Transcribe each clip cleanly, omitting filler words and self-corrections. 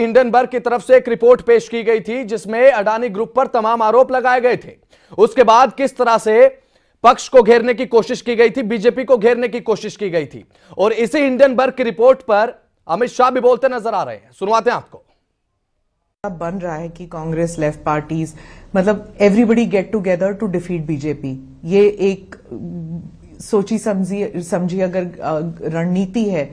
Hindenburg की तरफ से एक रिपोर्ट पेश की गई थी जिसमें अडानी ग्रुप पर तमाम आरोप लगाए गए थे। उसके बाद किस तरह से पक्ष को घेरने की कोशिश की गई थी, बीजेपी को घेरने की कोशिश की गई थी, और इसी हिंडनबर्ग की रिपोर्ट पर अमित शाह भी बोलते नजर आ रहे हैं। सुनवाते हैं आपको। बन रहा है कि कांग्रेस, लेफ्ट पार्टीज, मतलब everybody get together to defeat BJP. ये एक सोची समझी अगर रणनीति है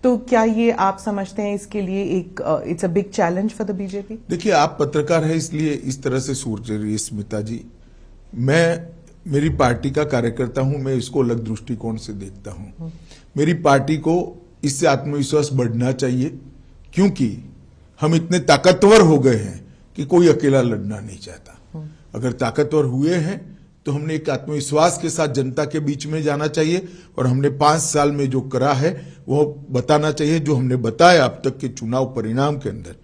तो क्या ये आप समझते हैं इसके लिए एक it's a big challenge for the BJP? देखिए, आप पत्रकार हैं इसलिए इस तरह से सोच रही है स्मिता जी। मैं मेरी पार्टी का कार्यकर्ता हूं, मैं इसको अलग दृष्टिकोण से देखता हूं। मेरी पार्टी को इससे आत्मविश्वास बढ़ना चाहिए, क्योंकि हम इतने ताकतवर हो गए हैं कि कोई अकेला लड़ना नहीं चाहता। अगर ताकतवर हुए हैं तो हमने एक आत्मविश्वास के साथ जनता के बीच में जाना चाहिए, और हमने 5 साल में जो करा है वो बताना चाहिए। जो हमने बताया अब तक के चुनाव परिणाम के अंदर,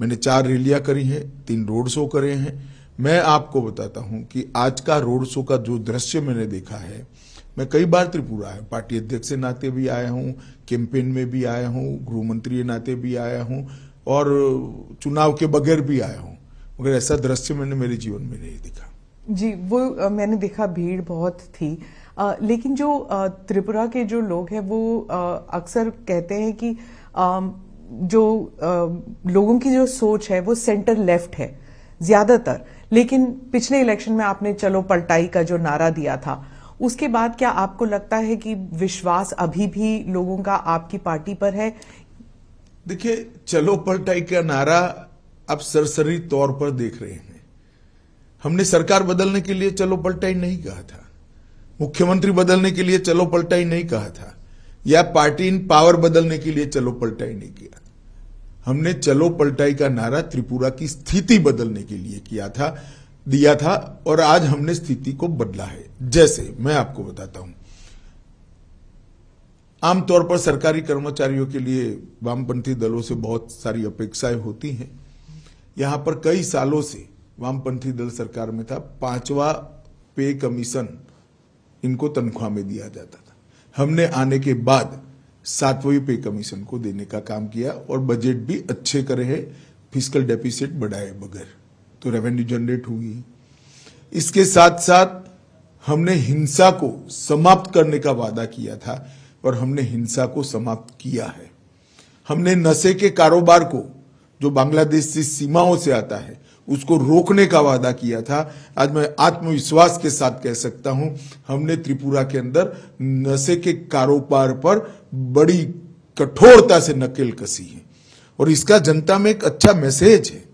मैंने 4 रैलियां करी हैं, 3 रोड शो करे हैं। मैं आपको बताता हूं कि आज का रोड शो का जो दृश्य मैंने देखा है, मैं कई बार त्रिपुरा है, पार्टी अध्यक्ष के नाते भी आया हूं, कैंपेन में भी आया हूं, गृह मंत्री के नाते भी आया हूं, और चुनाव के बगैर भी आया हूं, मगर ऐसा दृश्य मैंने मेरे जीवन में नहीं देखा। जी, वो मैंने देखा, भीड़ बहुत थी। लेकिन जो त्रिपुरा के जो लोग हैं वो अक्सर कहते हैं कि जो लोगों की जो सोच है वो सेंटर लेफ्ट है ज्यादातर। लेकिन पिछले इलेक्शन में आपने चलो पलटाई का जो नारा दिया था, उसके बाद क्या आपको लगता है कि विश्वास अभी भी लोगों का आपकी पार्टी पर है? देखिए, चलो पलटाई का नारा आप सरसरी तौर पर देख रहे हैं। हमने सरकार बदलने के लिए चलो पलटाई नहीं कहा था, मुख्यमंत्री बदलने के लिए चलो पलटाई नहीं कहा था, या पार्टी इन पावर बदलने के लिए चलो पलटाई नहीं किया। हमने चलो पलटाई का नारा त्रिपुरा की स्थिति बदलने के लिए दिया था, और आज हमने स्थिति को बदला है। जैसे मैं आपको बताता हूं, आमतौर पर सरकारी कर्मचारियों के लिए वामपंथी दलों से बहुत सारी अपेक्षाएं होती हैं। यहां पर कई सालों से वामपंथी दल सरकार में था, 5वां पे कमीशन इनको तनख्वाह में दिया जाता था। हमने आने के बाद 7वें पे कमीशन को देने का काम किया, और बजट भी अच्छे करे हैं, फिस्कल डेफिसिट बढ़ाए बगैर, तो रेवेन्यू जनरेट हुई। इसके साथ साथ हमने हिंसा को समाप्त करने का वादा किया था, और हमने हिंसा को समाप्त किया है। हमने नशे के कारोबार को, जो बांग्लादेश से सीमाओं से आता है, उसको रोकने का वादा किया था। आज मैं आत्मविश्वास के साथ कह सकता हूं, हमने त्रिपुरा के अंदर नशे के कारोबार पर बड़ी कठोरता से नकेल कसी है, और इसका जनता में एक अच्छा मैसेज है।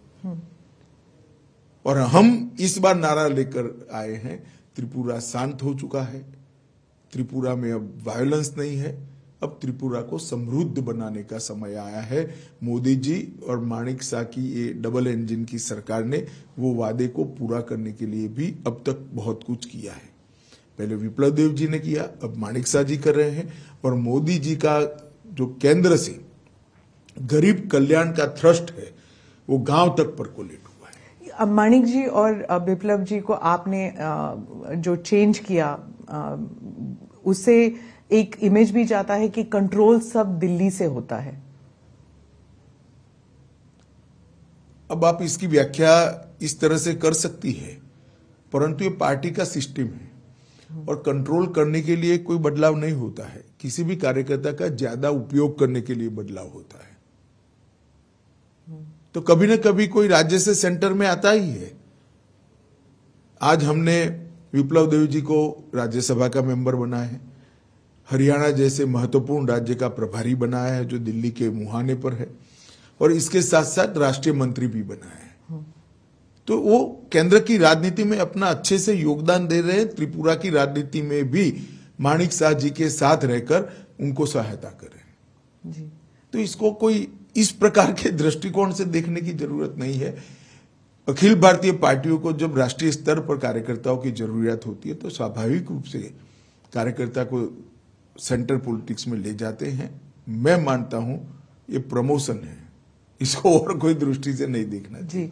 और हम इस बार नारा लेकर आए हैं, त्रिपुरा शांत हो चुका है, त्रिपुरा में अब वायलेंस नहीं है, अब त्रिपुरा को समृद्ध बनाने का समय आया है। मोदी जी और माणिक शाह की ये डबल इंजन की सरकार ने वो वादे को पूरा करने के लिए भी अब तक बहुत कुछ किया है। पहले विप्लव देव जी ने किया, अब माणिक शाह जी कर रहे हैं, और मोदी जी का जो केंद्र से गरीब कल्याण का थ्रस्ट है वो गांव तक परकोलेट हुआ है। माणिक जी और विप्लव जी को आपने जो चेंज किया, उससे एक इमेज भी जाता है कि कंट्रोल सब दिल्ली से होता है। अब आप इसकी व्याख्या इस तरह से कर सकती है, परंतु ये पार्टी का सिस्टम है, और कंट्रोल करने के लिए कोई बदलाव नहीं होता है। किसी भी कार्यकर्ता का ज्यादा उपयोग करने के लिए बदलाव होता है। तो कभी ना कभी कोई राज्य से सेंटर में आता ही है। आज हमने विप्लव देव जी को राज्यसभा का मेंबर बनाया है, हरियाणा जैसे महत्वपूर्ण राज्य का प्रभारी बनाया है जो दिल्ली के मुहाने पर है, और इसके साथ साथ राष्ट्रीय मंत्री भी बनाया है। तो वो केंद्र की राजनीति में अपना अच्छे से योगदान दे रहे हैं। त्रिपुरा की राजनीति में भी माणिक शाह जी के साथ रहकर उनको सहायता कर रहे हैं जी। तो इसको कोई इस प्रकार के दृष्टिकोण से देखने की जरूरत नहीं है। अखिल भारतीय पार्टियों को जब राष्ट्रीय स्तर पर कार्यकर्ताओं की जरूरत होती है तो स्वाभाविक रूप से कार्यकर्ता को सेंटर पॉलिटिक्स में ले जाते हैं। मैं मानता हूं ये प्रमोशन है, इसको और कोई दृष्टि से नहीं देखना जी।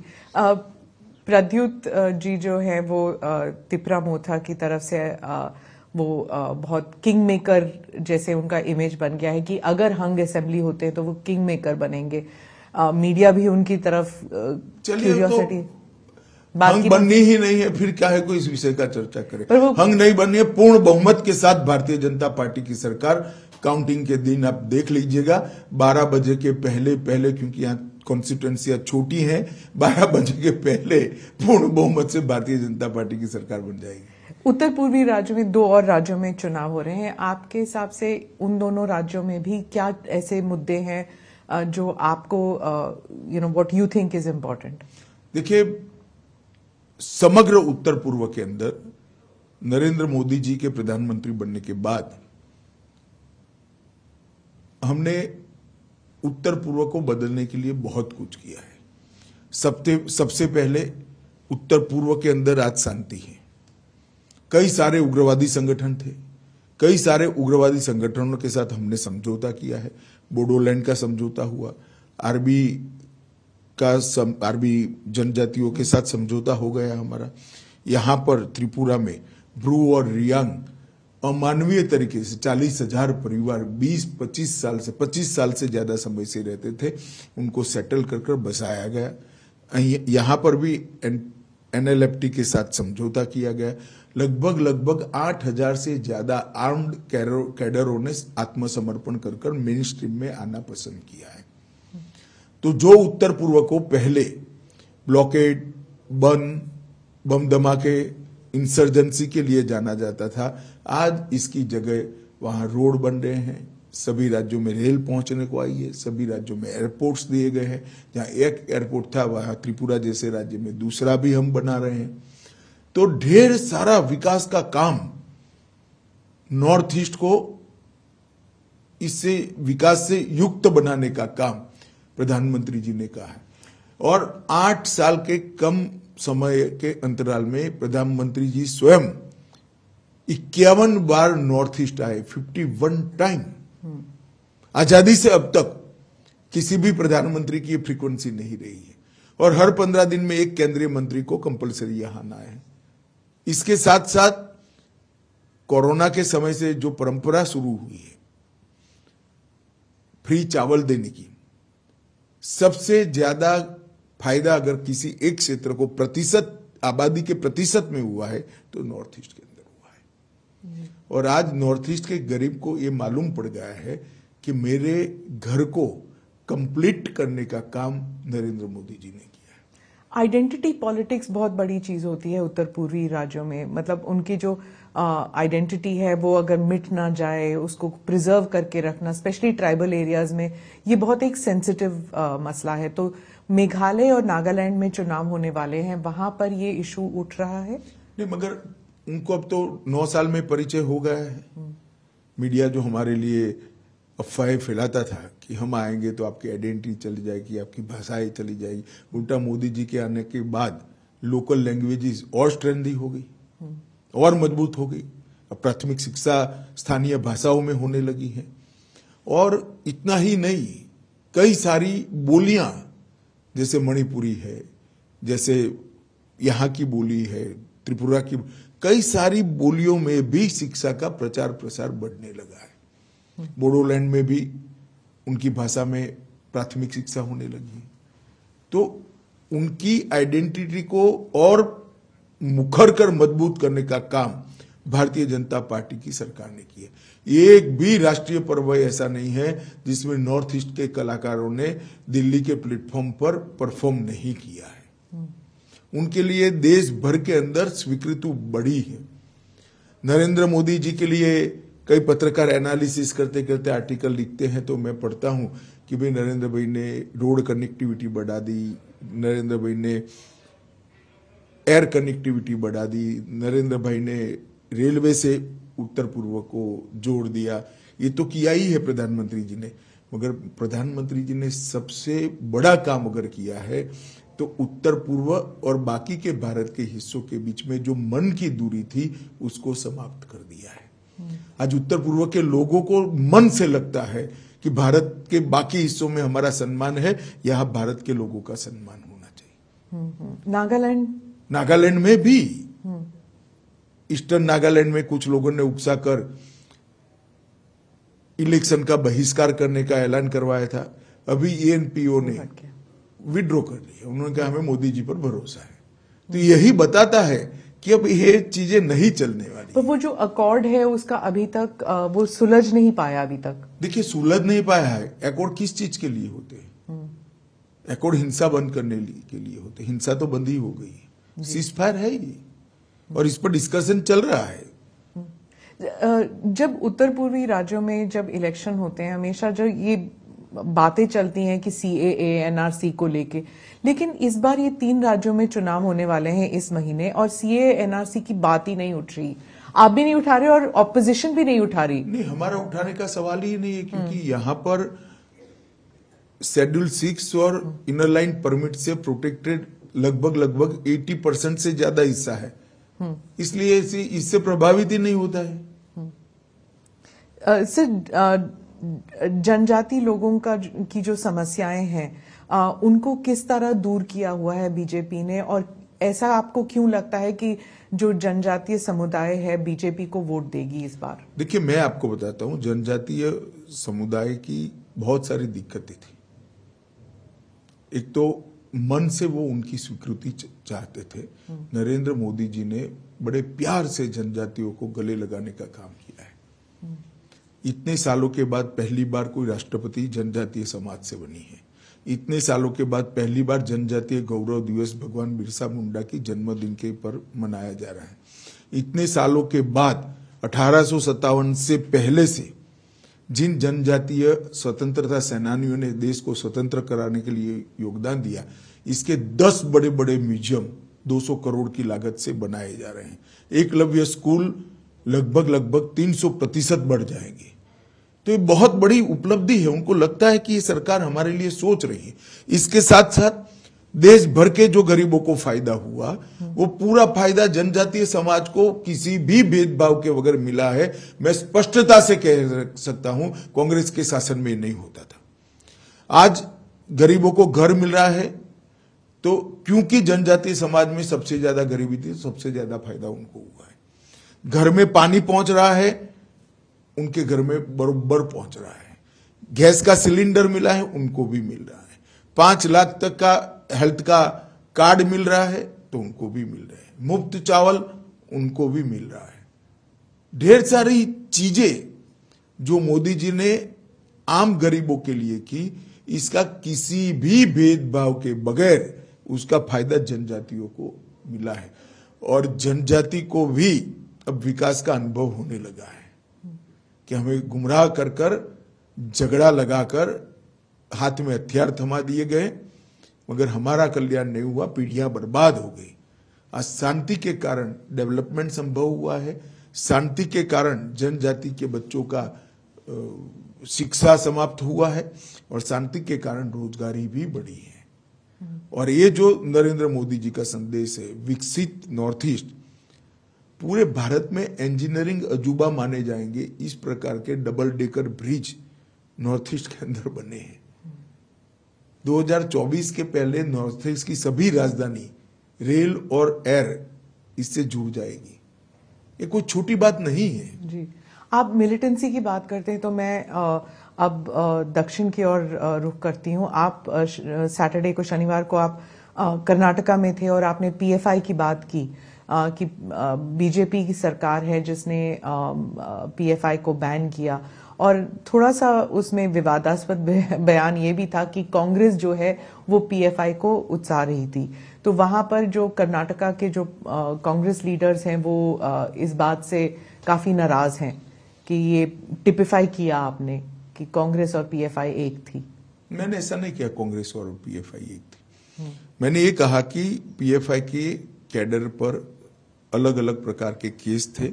प्रद्युत जी जो है वो तिपरा मोथा की तरफ से वो बहुत किंग मेकर जैसे उनका इमेज बन गया है कि अगर हंग असेंबली होते हैं तो वो किंग मेकर बनेंगे। मीडिया भी उनकी तरफ चलिए, क्यूरियोसिटी हंग बननी ही नहीं है, फिर क्या है कोई इस विषय का चर्चा करे। पर वो- हंग नहीं बननी है, पूर्ण बहुमत के साथ भारतीय जनता पार्टी की सरकार, काउंटिंग के दिन आप देख लीजिएगा 12 बजे के पहले क्योंकि यहाँ कॉन्स्टिट्यूएंसियां छोटी हैं, 12 बजे के पहले पूर्ण बहुमत से भारतीय जनता पार्टी की सरकार बन जाएगी। उत्तर पूर्वी राज्यों में 2 और राज्यों में चुनाव हो रहे हैं, आपके हिसाब से उन दोनों राज्यों में भी क्या ऐसे मुद्दे हैं जो आपको what you think is important? देखिए, समग्र उत्तर पूर्व के अंदर नरेंद्र मोदी जी के प्रधानमंत्री बनने के बाद हमने उत्तर पूर्व को बदलने के लिए बहुत कुछ किया है। सबसे पहले उत्तर पूर्व के अंदर आज शांति है। कई सारे उग्रवादी संगठन थे, कई सारे उग्रवादी संगठनों के साथ हमने समझौता किया है। बोडोलैंड का समझौता हुआ, आरबी जनजातियों के साथ समझौता हो गया हमारा। यहां पर त्रिपुरा में ब्रू और रियांग अमानवीय तरीके से 40,000 परिवार 20-25 साल से ज्यादा समय से रहते थे, उनको सेटल कर बसाया गया। यहां पर भी NLFT के साथ समझौता किया गया। लगभग 8,000 से ज्यादा आर्म्ड कैडरों ने आत्मसमर्पण कर मेन स्ट्रीम में आना पसंद किया है। तो जो उत्तर पूर्व को पहले ब्लॉकेड, बम धमाके, इंसर्जेंसी के लिए जाना जाता था, आज इसकी जगह वहां रोड बन रहे हैं, सभी राज्यों में रेल पहुंचने को आई है, सभी राज्यों में एयरपोर्ट्स दिए गए हैं। जहां एक एयरपोर्ट था वहां त्रिपुरा जैसे राज्य में दूसरा भी हम बना रहे हैं। तो ढेर सारा विकास का काम नॉर्थ ईस्ट को इससे विकास से युक्त बनाने का काम प्रधानमंत्री जी ने कहा है। और 8 साल के कम समय के अंतराल में प्रधानमंत्री जी स्वयं 51 बार नॉर्थ ईस्ट आए, 51 टाइम। आजादी से अब तक किसी भी प्रधानमंत्री की फ्रीक्वेंसी नहीं रही है। और हर 15 दिन में एक केंद्रीय मंत्री को कंपलसरी यहां आना है। इसके साथ साथ कोरोना के समय से जो परंपरा शुरू हुई है फ्री चावल देने की, सबसे ज्यादा फायदा अगर किसी एक क्षेत्र को प्रतिशत आबादी के प्रतिशत में हुआ है तो नॉर्थ ईस्ट के अंदर हुआ है। और आज नॉर्थ ईस्ट के गरीब को यह मालूम पड़ गया है कि मेरे घर को कंप्लीट करने का काम नरेंद्र मोदी जी ने किया है। आइडेंटिटी पॉलिटिक्स बहुत बड़ी चीज होती है उत्तर पूर्वी राज्यों में, मतलब उनकी जो आइडेंटिटी है वो अगर मिट ना जाए, उसको प्रिजर्व करके रखना, स्पेशली ट्राइबल एरियाज में ये बहुत एक सेंसिटिव मसला है। तो मेघालय और नागालैंड में चुनाव होने वाले हैं, वहां पर ये इशू उठ रहा है? नहीं, मगर उनको अब तो 9 साल में परिचय हो गया है। मीडिया जो हमारे लिए अफवाहें फैलाता था कि हम आएंगे तो आपकी आइडेंटिटी चली जाएगी, आपकी भाषाएं चली जाएगी, उल्टा मोदी जी के आने के बाद लोकल लैंग्वेजेस और स्ट्रेंथी हो गई और मजबूत हो गई। अब प्राथमिक शिक्षा स्थानीय भाषाओं में होने लगी है। और इतना ही नहीं, कई सारी बोलियां जैसे मणिपुरी है, जैसे यहाँ की बोली है, त्रिपुरा की, कई सारी बोलियों में भी शिक्षा का प्रचार प्रसार बढ़ने लगा है। बोडोलैंड में भी उनकी भाषा में प्राथमिक शिक्षा होने लगी है। तो उनकी आइडेंटिटी को और मुखर कर मजबूत करने का काम भारतीय जनता पार्टी की सरकार ने किया। एक भी राष्ट्रीय पर्व ऐसा नहीं है जिसमें नॉर्थ ईस्ट के कलाकारों ने दिल्ली के प्लेटफॉर्म पर परफॉर्म नहीं किया है। उनके लिए देश भर के अंदर स्वीकृति बढ़ी है। नरेंद्र मोदी जी के लिए कई पत्रकार एनालिसिस करते करते आर्टिकल लिखते हैं तो मैं पढ़ता हूं कि भाई नरेंद्र भाई ने रोड कनेक्टिविटी बढ़ा दी, नरेंद्र भाई ने एयर कनेक्टिविटी बढ़ा दी, नरेंद्र भाई ने रेलवे से उत्तर पूर्व को जोड़ दिया। ये तो किया ही है प्रधानमंत्री जी ने, मगर प्रधानमंत्री जी ने सबसे बड़ा काम अगर किया है तो उत्तर पूर्व और बाकी के भारत के हिस्सों के बीच में जो मन की दूरी थी उसको समाप्त कर दिया है। आज उत्तर पूर्व के लोगों को मन से लगता है कि भारत के बाकी हिस्सों में हमारा सम्मान है, यहां भारत के लोगों का सम्मान होना चाहिए। नागालैंड में भी ईस्टर्न नागालैंड में कुछ लोगों ने उकसा कर इलेक्शन का बहिष्कार करने का ऐलान करवाया था। अभी एएनपीओ ने विड्रॉ कर लिया, उन्होंने कहा हमें मोदी जी पर भरोसा है। तो यही बताता है कि अब ये चीजें नहीं चलने वाली। पर वो जो अकॉर्ड है उसका अभी तक वो सुलझ नहीं पाया अभी तक। देखिए सुलझ नहीं पाया है। अकॉर्ड किस चीज के लिए होते हैं? अकॉर्ड हिंसा बंद करने के लिए होते। हिंसा तो बंद ही हो गई है, सीजफायर है ये, और इस पर डिस्कशन चल रहा है। जब उत्तर पूर्वी राज्यों में जब इलेक्शन होते हैं हमेशा जो ये बातें चलती हैं कि सीएए एनआरसी को लेके, लेकिन इस बार ये 3 राज्यों में चुनाव होने वाले हैं इस महीने और सीएए एनआरसी की बात ही नहीं उठ रही। आप भी नहीं उठा रहे और ऑपोजिशन भी नहीं उठा रही। नहीं, हमारा उठाने का सवाल ही नहीं है, क्योंकि यहाँ पर शेड्यूल 6 और इनर लाइन परमिट से प्रोटेक्टेड लगभग 80% से ज्यादा हिस्सा है, इसलिए इससे प्रभावित ही नहीं होता है। सर, जनजाति लोगों की जो समस्याएं हैं उनको किस तरह दूर किया हुआ है बीजेपी ने, और ऐसा आपको क्यों लगता है कि जो जनजातीय समुदाय है बीजेपी को वोट देगी इस बार? देखिए मैं आपको बताता हूं, जनजातीय समुदाय की बहुत सारी दिक्कतें थी। एक तो मन से वो उनकी स्वीकृति चाहते थे। नरेंद्र मोदी जी ने बड़े प्यार से जनजातियों को गले लगाने का काम किया है। इतने सालों के बाद पहली बार कोई राष्ट्रपति जनजातीय समाज से बनी है। इतने सालों के बाद पहली बार जनजातीय गौरव दिवस भगवान बिरसा मुंडा की जन्मदिन के पर मनाया जा रहा है। इतने सालों के बाद 1857 से पहले से जिन जनजातीय स्वतंत्रता सेनानियों ने देश को स्वतंत्र कराने के लिए योगदान दिया, इसके 10 बड़े बड़े म्यूजियम 200 करोड़ की लागत से बनाए जा रहे हैं। एकलव्य स्कूल लगभग 300% बढ़ जाएंगे। तो ये बहुत बड़ी उपलब्धि है। उनको लगता है कि ये सरकार हमारे लिए सोच रही है। इसके साथ साथ देश भर के जो गरीबों को फायदा हुआ, वो पूरा फायदा जनजातीय समाज को किसी भी भेदभाव के बगैर मिला है। मैं स्पष्टता से कह सकता हूं, कांग्रेस के शासन में नहीं होता था। आज गरीबों को घर मिल रहा है, तो क्योंकि जनजातीय समाज में सबसे ज्यादा गरीबी थी, सबसे ज्यादा फायदा उनको हुआ है। घर में पानी पहुंच रहा है, उनके घर में बरोबर पहुंच रहा है। गैस का सिलेंडर मिला है, उनको भी मिल रहा है। 5 लाख तक का हेल्थ का कार्ड मिल रहा है, तो उनको भी मिल रहा है। मुफ्त चावल उनको भी मिल रहा है। ढेर सारी चीजें जो मोदी जी ने आम गरीबों के लिए की, इसका किसी भी भेदभाव के बगैर उसका फायदा जनजातियों को मिला है। और जनजाति को भी अब विकास का अनुभव होने लगा है कि हमें गुमराह कर कर, झगड़ा लगाकर हाथ में हथियार थमा दिए गए, मगर हमारा कल्याण नहीं हुआ, पीढ़ियां बर्बाद हो गई। आज शांति के कारण डेवलपमेंट संभव हुआ है। शांति के कारण जनजाति के बच्चों का शिक्षा समाप्त हुआ है, और शांति के कारण रोजगारी भी बढ़ी है। और ये जो नरेंद्र मोदी जी का संदेश है, विकसित नॉर्थ ईस्ट, पूरे भारत में इंजीनियरिंग अजूबा माने जाएंगे। इस प्रकार के double decker bridge north east के अंदर बने हैं। 2024 के पहले नॉर्थ ईस्ट की सभी राजधानी रेल और एयर इससे जुड़ जाएगी। ये कोई छोटी बात नहीं है जी। आप मिलिटेंसी की बात करते हैं तो मैं अब दक्षिण की ओर रुख करती हूँ। आप सैटरडे को, शनिवार को आप कर्नाटका में थे और आपने पीएफआई की बात की कि बीजेपी की सरकार है जिसने पीएफआई को बैन किया, और थोड़ा सा उसमें विवादास्पद बयान ये भी था कि कांग्रेस जो है वो पीएफआई को उकसा रही थी। तो वहां पर जो कर्नाटका के जो कांग्रेस लीडर्स हैं वो इस बात से काफी नाराज हैं कि ये टिपिफाई किया आपने कि कांग्रेस और पीएफआई एक थी। मैंने ऐसा नहीं किया कांग्रेस और पीएफआई एक थी। मैंने ये कहा कि पीएफआई के कैडर पर अलग अलग प्रकार के केस थे,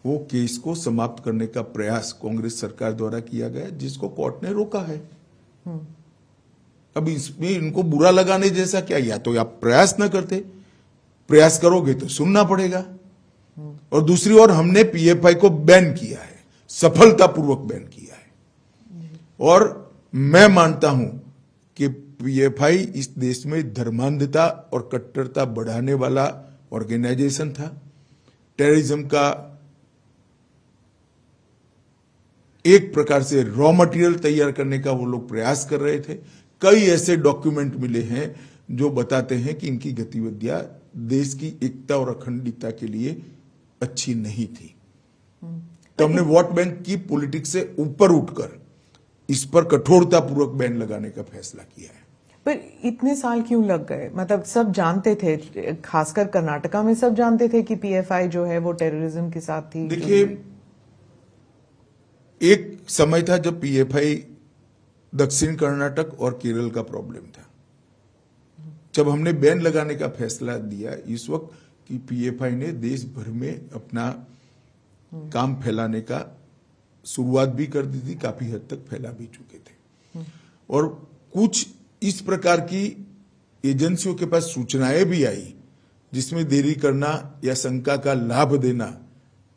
वो केस को समाप्त करने का प्रयास कांग्रेस सरकार द्वारा किया गया, जिसको कोर्ट ने रोका है। अब इसमें इनको बुरा लगाने जैसा क्या? या तो आप प्रयास न करते, प्रयास करोगे तो सुनना पड़ेगा। और दूसरी ओर हमने पीएफआई को बैन किया है, सफलतापूर्वक बैन किया है। और मैं मानता हूं कि पीएफआई इस देश में धर्मांधता और कट्टरता बढ़ाने वाला ऑर्गेनाइजेशन था। टेररिज्म का एक प्रकार से रॉ मटेरियल तैयार करने का वो लोग प्रयास कर रहे थे। कई ऐसे डॉक्यूमेंट मिले हैं जो बताते हैं कि इनकी गतिविधियां देश की एकता और अखंडता के लिए अच्छी नहीं थी। तो हमने वोट बैंक की पॉलिटिक्स से ऊपर उठकर इस पर कठोरतापूर्वक बैन लगाने का फैसला किया है। पर इतने साल क्यों लग गए? मतलब सब जानते थे, खासकर कर्नाटका में सब जानते थे कि पीएफआई जो है वो टेररिज्म के साथ थी। देखिए, एक समय था जब पीएफआई दक्षिण कर्नाटक और केरल का प्रॉब्लम था। जब हमने बैन लगाने का फैसला दिया इस वक्त कि पीएफआई ने देश भर में अपना काम फैलाने का शुरुआत भी कर दी थी, काफी हद तक फैला भी चुके थे। और कुछ इस प्रकार की एजेंसियों के पास सूचनाएं भी आई जिसमें देरी करना या शंका का लाभ देना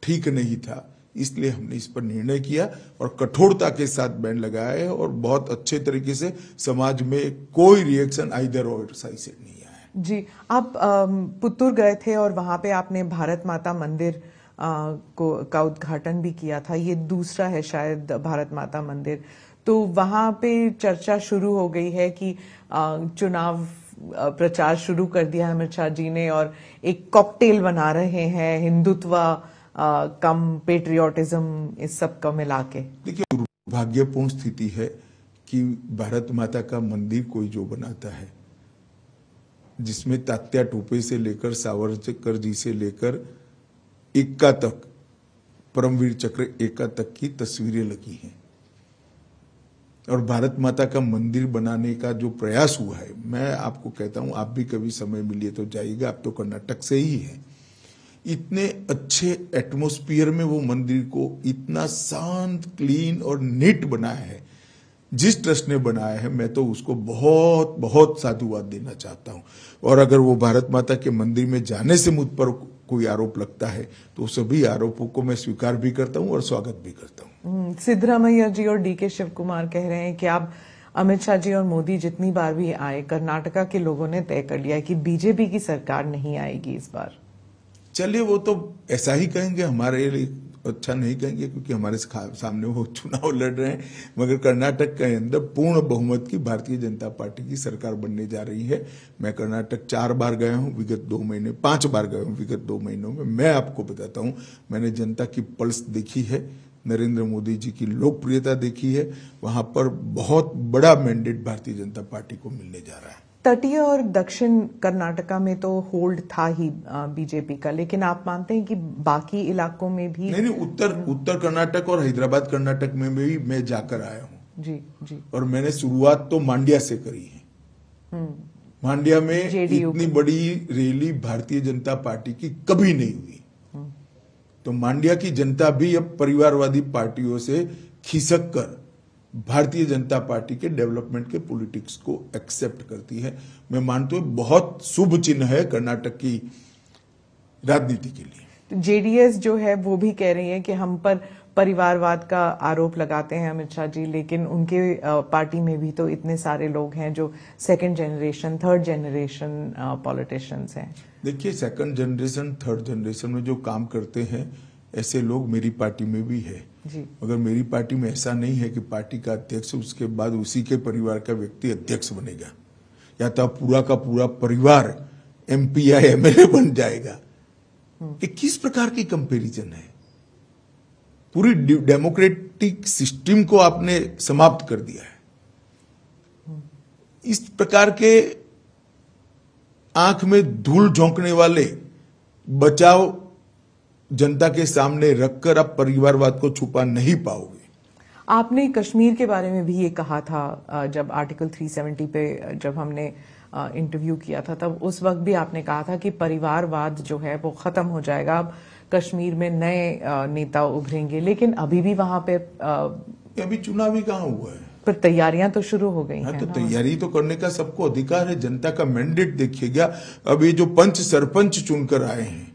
ठीक नहीं था। इसलिए हमने इस पर निर्णय किया और कठोरता के साथ बैन लगाया है और बहुत अच्छे तरीके से समाज में कोई रिएक्शन आइदर और साइड से नहीं आया है। जी, आप पुत्तूर गए थे और वहां पे आपने भारत माता मंदिर का उद्घाटन भी किया था। ये दूसरा है शायद भारत माता मंदिर। तो वहां पे चर्चा शुरू हो गई है कि चुनाव प्रचार शुरू कर दिया है अमित शाह जी ने और एक कॉकटेल बना रहे हैं हिंदुत्व कम पेट्रियोटिज्म, इस सब का मिला के। देखिए, दुर्भाग्यपूर्ण स्थिति है कि भारत माता का मंदिर कोई जो बनाता है जिसमें तात्या टोपे से लेकर सावरकर जी से लेकर एक्का तक, परमवीर चक्र एक्का तक की तस्वीरें लगी हैं और भारत माता का मंदिर बनाने का जो प्रयास हुआ है, मैं आपको कहता हूं, आप भी कभी समय मिलिए तो जाइएगा। आप तो कर्नाटक से ही हैं। इतने अच्छे एटमॉस्फेयर में वो मंदिर को इतना शांत, क्लीन और नीट बनाया है जिस ट्रस्ट ने बनाया है। मैं तो उसको बहुत बहुत साधुवाद देना चाहता हूं। और अगर वो भारत माता के मंदिर में जाने से मुझ पर कोई आरोप लगता है तो सभी आरोपों को मैं स्वीकार भी करता हूं और स्वागत भी करता हूं। सिद्धरामैया जी और डीके शिव कुमार कह रहे हैं कि आप अमित शाह जी और मोदी जितनी बार भी आए, कर्नाटका के लोगों ने तय कर लिया है कि बीजेपी की सरकार नहीं आएगी इस बार। चलिए, वो तो ऐसा ही कहेंगे, हमारे लिए अच्छा नहीं कहेंगे क्योंकि हमारे सामने वो चुनाव लड़ रहे हैं। मगर कर्नाटक के अंदर पूर्ण बहुमत की भारतीय जनता पार्टी की सरकार बनने जा रही है। मैं कर्नाटक 4 बार गया हूं विगत 2 महीने, 5 बार गया हूं विगत 2 महीनों में। मैं आपको बताता हूं, मैंने जनता की पल्स देखी है, नरेंद्र मोदी जी की लोकप्रियता देखी है। वहां पर बहुत बड़ा मैंडेट भारतीय जनता पार्टी को मिलने जा रहा है। तटीय और दक्षिण कर्नाटका में तो होल्ड था ही बीजेपी का, लेकिन आप मानते हैं कि बाकी इलाकों में भी? नहीं, उत्तर कर्नाटक और हैदराबाद कर्नाटक में भी मैं जाकर आया हूँ। जी जी। और मैंने शुरुआत तो मांड्या से करी है। मांड्या में इतनी बड़ी रैली भारतीय जनता पार्टी की कभी नहीं हुई। तो मांड्या की जनता भी अब परिवारवादी पार्टियों से खिसक कर भारतीय जनता पार्टी के डेवलपमेंट के पॉलिटिक्स को एक्सेप्ट करती है। मैं मानता हूं बहुत शुभ चिन्ह है कर्नाटक की राजनीति के लिए। जेडीएस जो है वो भी कह रही है कि हम पर परिवारवाद का आरोप लगाते हैं अमित शाह जी, लेकिन उनके पार्टी में भी तो इतने सारे लोग हैं जो second generation, third generation politicians हैं। देखिए, सेकंड जनरेशन, थर्ड जनरेशन में जो काम करते हैं ऐसे लोग मेरी पार्टी में भी है जी। मगर मेरी पार्टी में ऐसा नहीं है कि पार्टी का अध्यक्ष उसके बाद उसी के परिवार का व्यक्ति अध्यक्ष बनेगा या तो पूरा का पूरा परिवार एमपी या एमएलए बन जाएगा। ये किस प्रकार की कंपैरिजन है? पूरी डेमोक्रेटिक सिस्टम को आपने समाप्त कर दिया है। इस प्रकार के आंख में धूल झोंकने वाले बचाव जनता के सामने रखकर आप परिवारवाद को छुपा नहीं पाओगे। आपने कश्मीर के बारे में भी ये कहा था जब आर्टिकल 370 पे जब हमने इंटरव्यू किया था, तब उस वक्त भी आपने कहा था कि परिवारवाद जो है वो खत्म हो जाएगा, अब कश्मीर में नए नेता उभरेंगे। लेकिन अभी भी वहां पे अभी चुनाव ही कहाँ हुआ है, पर तैयारियां तो शुरू हो गई हैं। तो तैयारी तो करने का सबको अधिकार है। जनता का मैंडेट देखिएगा। अब ये जो पंच सरपंच चुनकर आए हैं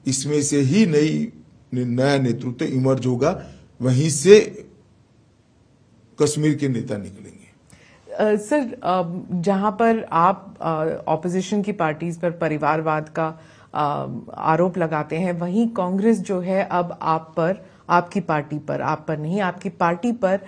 इसमें से ही नया नेतृत्व इमर्ज होगा, वहीं से कश्मीर के नेता निकलेंगे। सर, जहां पर आप ऑपोजिशन की पार्टीज पर परिवारवाद का आरोप लगाते हैं, वहीं कांग्रेस जो है अब आप पर आपकी पार्टी पर, आप पर नहीं, आपकी पार्टी पर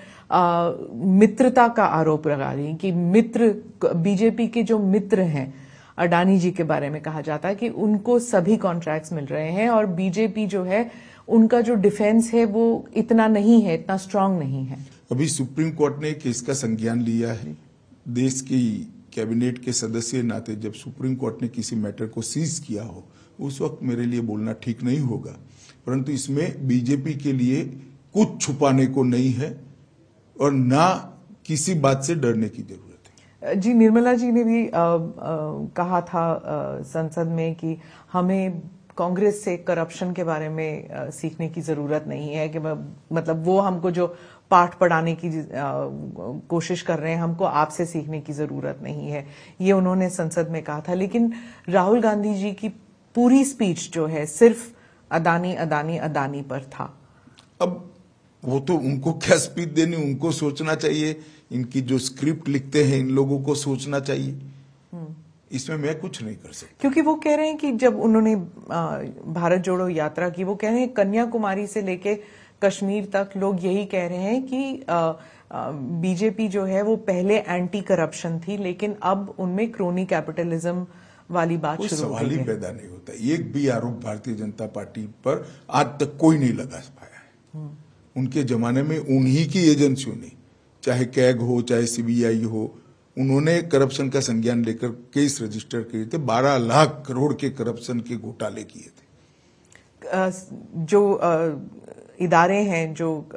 मित्रता का आरोप लगा रही हैं कि मित्र, बीजेपी के जो मित्र हैं, अडानी जी के बारे में कहा जाता है कि उनको सभी कॉन्ट्रैक्ट्स मिल रहे हैं और बीजेपी जो है उनका जो डिफेंस है वो इतना नहीं है, इतना स्ट्रांग नहीं है। अभी सुप्रीम कोर्ट ने केस का संज्ञान लिया है। देश की कैबिनेट के सदस्य नाते जब सुप्रीम कोर्ट ने किसी मैटर को सीज किया हो, उस वक्त मेरे लिए बोलना ठीक नहीं होगा, परंतु इसमें बीजेपी के लिए कुछ छुपाने को नहीं है और ना किसी बात से डरने की जरूरत है। जी, निर्मला जी ने भी कहा था संसद में कि हमें कांग्रेस से करप्शन के बारे में सीखने की जरूरत नहीं है, कि मतलब वो हमको जो पाठ पढ़ाने की कोशिश कर रहे हैं, हमको आपसे सीखने की जरूरत नहीं है, ये उन्होंने संसद में कहा था। लेकिन राहुल गांधी जी की पूरी स्पीच जो है सिर्फ अदानी अदानी अदानी पर था। अब वो तो उनको क्या स्पीच देनी, उनको सोचना चाहिए। इनकी जो स्क्रिप्ट लिखते हैं इन लोगों को सोचना चाहिए, इसमें मैं कुछ नहीं कर सकता। क्योंकि वो कह रहे हैं कि जब उन्होंने भारत जोड़ो यात्रा की, वो कह रहे हैं कन्याकुमारी से लेके कश्मीर तक लोग यही कह रहे हैं कि बीजेपी जो है वो पहले एंटी करप्शन थी, लेकिन अब उनमें क्रोनी कैपिटलिज्म वाली बात शुरू हो गई है। सवाल ही पैदा नहीं होता। एक भी आरोप भारतीय जनता पार्टी पर आज तक कोई नहीं लगा पाया है। उनके जमाने में उन्हीं की एजेंसियों ने, चाहे कैग हो चाहे सीबीआई हो, उन्होंने करप्शन का संज्ञान लेकर केस रजिस्टर किए थे। 12 लाख करोड़ के करप्शन के घोटाले किए थे। जो इदारे हैं, जो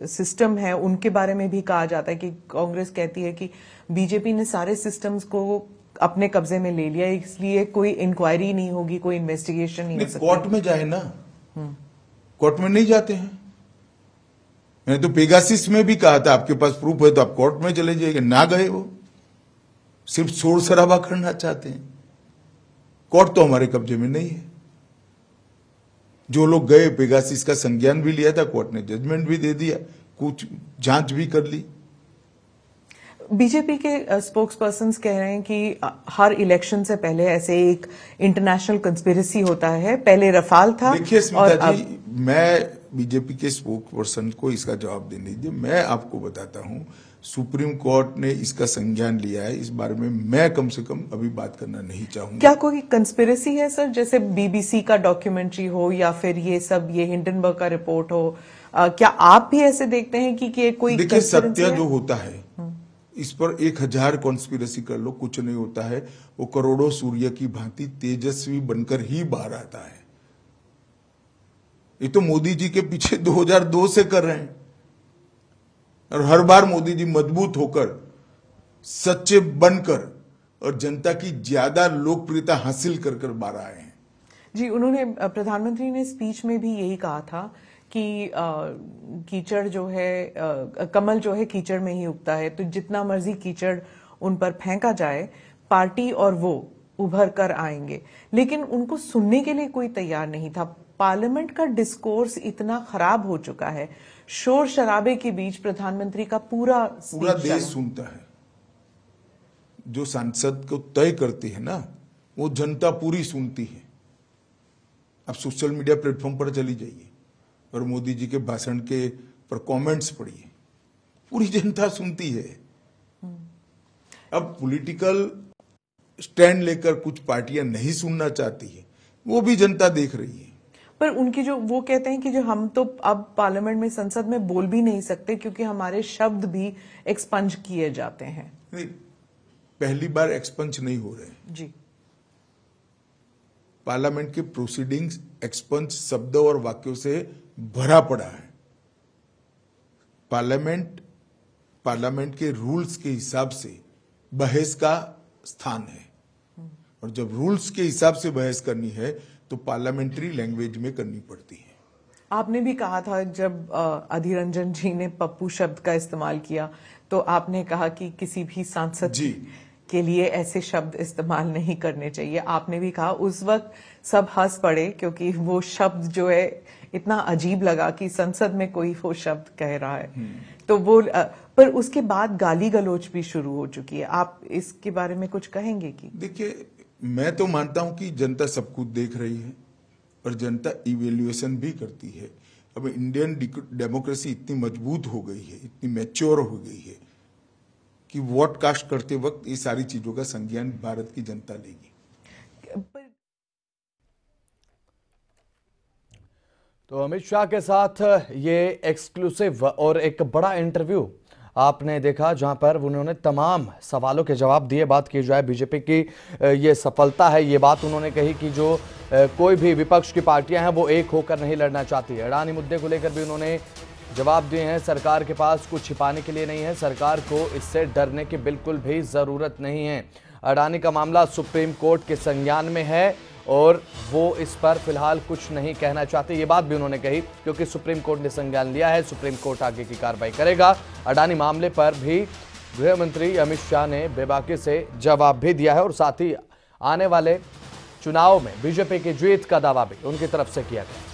सिस्टम है, उनके बारे में भी कहा जाता है कि कांग्रेस कहती है कि बीजेपी ने सारे सिस्टम्स को अपने कब्जे में ले लिया, इसलिए कोई इंक्वायरी नहीं होगी, कोई इन्वेस्टिगेशन नहीं हो सकती। कोर्ट में जाए ना, कोर्ट में नहीं जाते हैं। मैंने तो पेगासिस में भी कहा था आपके पास प्रूफ है तो आप कोर्ट में चले जाइए, ना गए। वो सिर्फ शोर शराबा करना चाहते हैं। कोर्ट तो हमारे कब्जे में नहीं है। जो लोग गए, पेगासिस का संज्ञान भी लिया था, कोर्ट ने जजमेंट भी दे दिया, कुछ जांच भी कर ली। बीजेपी के स्पोक्स पर्सन कह रहे हैं कि हर इलेक्शन से पहले ऐसे एक इंटरनेशनल कंस्पिरेसी होता है। पहले रफाल था। देखिए स्मिता जी, मैं बीजेपी के स्पोक्स पर्सन को इसका जवाब देने दीजिए। मैं आपको बताता हूं, सुप्रीम कोर्ट ने इसका संज्ञान लिया है। इस बारे में मैं कम से कम अभी बात करना नहीं चाहूंगा। क्या कोई कंस्पिरेसी है सर, जैसे बीबीसी का डॉक्यूमेंट्री हो या फिर ये सब, ये हिंडनबर्ग का रिपोर्ट हो, क्या आप भी ऐसे देखते हैं कि कोई? देखिए, सत्य जो होता है इस पर 1000 कॉन्स्पिरेसी कर लो, कुछ नहीं होता है। वो करोड़ों सूर्य की भांति तेजस्वी बनकर ही बाहर आता है। ये तो मोदी जी के पीछे 2002 से कर रहे हैं और हर बार मोदी जी मजबूत होकर, सच्चे बनकर और जनता की ज्यादा लोकप्रियता हासिल कर कर बाहर आए हैं। जी, उन्होंने, प्रधानमंत्री ने स्पीच में भी यही कहा था कि कीचड़ जो है, कमल जो है कीचड़ में ही उगता है, तो जितना मर्जी कीचड़ उन पर फेंका जाए, पार्टी और वो उभर कर आएंगे। लेकिन उनको सुनने के लिए कोई तैयार नहीं था। पार्लियामेंट का डिस्कोर्स इतना खराब हो चुका है, शोर शराबे के बीच प्रधानमंत्री का पूरा देश सुनता है। जो सांसद को तय करती है ना, वो जनता पूरी सुनती है। अब सोशल मीडिया प्लेटफॉर्म पर चली जाइए और मोदी जी के भाषण के पर कमेंट्स पढ़िए, पूरी जनता सुनती है। अब पॉलिटिकल स्टैंड लेकर कुछ पार्टियां नहीं सुनना चाहती है, वो भी जनता देख रही है। पर उनकी जो, वो कहते हैं कि जो हम तो अब पार्लियामेंट में, संसद में बोल भी नहीं सकते क्योंकि हमारे शब्द भी एक्सपंज किए जाते हैं। नहीं, पहली बार एक्सपंज नहीं हो रहे जी। पार्लियामेंट के प्रोसीडिंग्स एक्सपंज शब्दों और वाक्यों से भरा पड़ा है। पार्लियामेंट के रूल्स के हिसाब से बहस का स्थान है, और जब रूल्स के हिसाब से बहस करनी है तो पार्लियामेंट्री लैंग्वेज में करनी पड़ती है। आपने भी कहा था, जब अधीर रंजन जी ने पप्पू शब्द का इस्तेमाल किया, तो आपने कहा कि किसी भी सांसद के लिए ऐसे शब्द इस्तेमाल नहीं करने चाहिए। आपने भी कहा, उस वक्त सब हंस पड़े क्योंकि वो शब्द जो है इतना अजीब लगा कि संसद में कोई वो शब्द कह रहा है। तो वो, पर उसके बाद गाली गलौज भी शुरू हो चुकी है। आप इसके बारे में कुछ कहेंगे? कि देखिए, मैं तो मानता हूं कि जनता सब कुछ देख रही है और जनता इवेल्युएशन भी करती है। अब इंडियन डेमोक्रेसी इतनी मजबूत हो गई है, इतनी मैच्योर हो गई है कि वोट कास्ट करते वक्त ये सारी चीजों का संज्ञान भारत की जनता लेगी। तो अमित शाह के साथ ये एक्सक्लूसिव और एक बड़ा इंटरव्यू आपने देखा, जहां पर उन्होंने तमाम सवालों के जवाब दिए। बात की जाए बीजेपी की ये सफलता है, ये बात उन्होंने कही कि जो कोई भी विपक्ष की पार्टियां हैं वो एक होकर नहीं लड़ना चाहती है। अडानी मुद्दे को लेकर भी उन्होंने जवाब दिए हैं। सरकार के पास कुछ छिपाने के लिए नहीं है, सरकार को इससे डरने की बिल्कुल भी ज़रूरत नहीं है। अडानी का मामला सुप्रीम कोर्ट के संज्ञान में है और वो इस पर फिलहाल कुछ नहीं कहना चाहते, ये बात भी उन्होंने कही, क्योंकि सुप्रीम कोर्ट ने संज्ञान लिया है, सुप्रीम कोर्ट आगे की कार्रवाई करेगा। अडानी मामले पर भी गृह मंत्री अमित शाह ने बेबाकी से जवाब भी दिया है और साथ ही आने वाले चुनाव में बीजेपी की जीत का दावा भी उनकी तरफ से किया गया।